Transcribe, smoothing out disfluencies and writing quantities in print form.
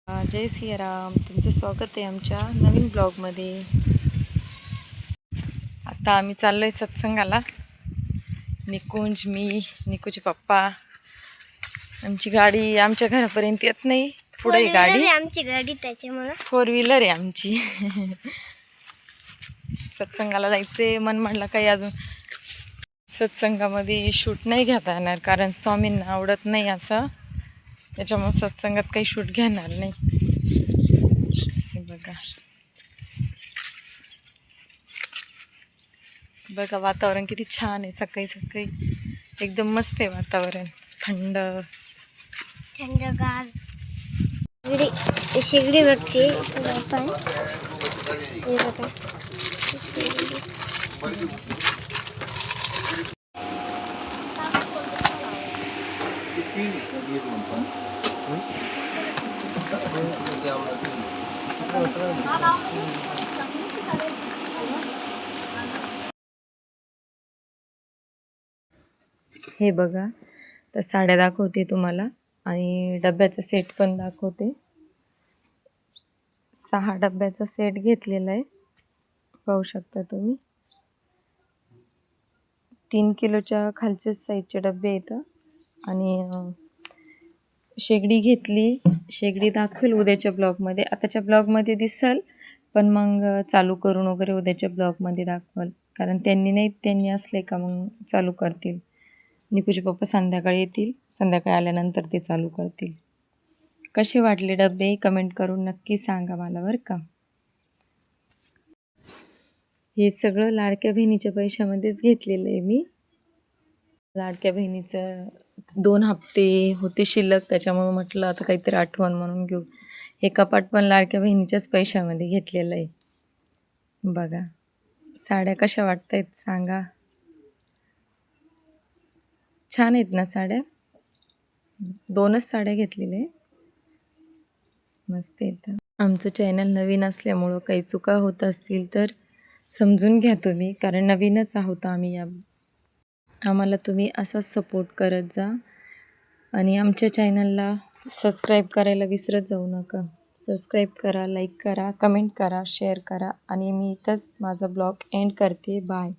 जय सियाराम, तुमचं स्वागत आहे आमच्या नवीन ब्लॉगमध्ये. आता आम्ही चाललो आहे सत्संगाला. निकुंज, मी, निकूचे पप्पा. आमची गाडी आमच्या घरापर्यंत येत नाही, पुढे गाडी आमची गाडी त्याच्यामुळे 4 व्हीलर आहे आमची. सत्संगाला जायचे मन म्हणलं काही अजून सत्संगामध्ये शूट नाही घेता येणार, कारण स्वामींना आवडत नाही असं. त्याच्यामुळे सत्संगात काही शूट घेणार नाही. बघा बघा वातावरण किती छान आहे. सकाळी सकाळी एकदम मस्त आहे वातावरण, थंड थंडगार. शेगडी बघते हे बघा, तर साड्या दाखवते तुम्हाला आणि डब्याचा सेट पण दाखवते. 6 डब्याचा सेट घेतलेला आहे, पाहू शकता तुम्ही. 3 किलोच्या खालचे साईजचे डबे येतं. आणि शेगडी घेतली. शेगडी दाखवेल उद्याच्या ब्लॉगमध्ये. आताच्या ब्लॉगमध्ये दिसल, पण मग चालू करून वगैरे उद्याच्या ब्लॉगमध्ये दाखवल, कारण त्यांनी असले का मग चालू करतील. निकूचे पप्पा संध्याकाळी येतील, संध्याकाळी आल्यानंतर ते चालू करतील. कसे वाटले डबे कमेंट करून नक्की सांगा मला बरं का. हे सगळं लाडक्या बहिणीच्या पैशामध्येच घेतलेलं आहे मी. लाडक्या बहिणीचं 2 हप्ते होते शिल्लक, त्याच्यामुळे म्हटलं आता काहीतरी आठवण म्हणून घेऊ. हे कपाट पण लाडक्या बहिणीच्याच पैशामध्ये घेतलेलं आहे. बघा साड्या कशा वाटत आहेत सांगा. छान आहेत ना साड्या. 2च साड्या घेतलेल्या आहे, मस्त आहेत. आमचं चॅनल नवीन असल्यामुळं काही चुका होत असतील तर समजून घ्या तुम्ही, कारण नवीनच आहोत आम्ही. आम्हाला तुम्ही असाच सपोर्ट करत जा आणि आमच्या चॅनलला सबस्क्राईब करायला विसरत जाऊ नका. सबस्क्राईब करा, लाईक करा, कमेंट करा, शेअर करा. आणि मी इथंच माझा ब्लॉग एंड करते. बाय.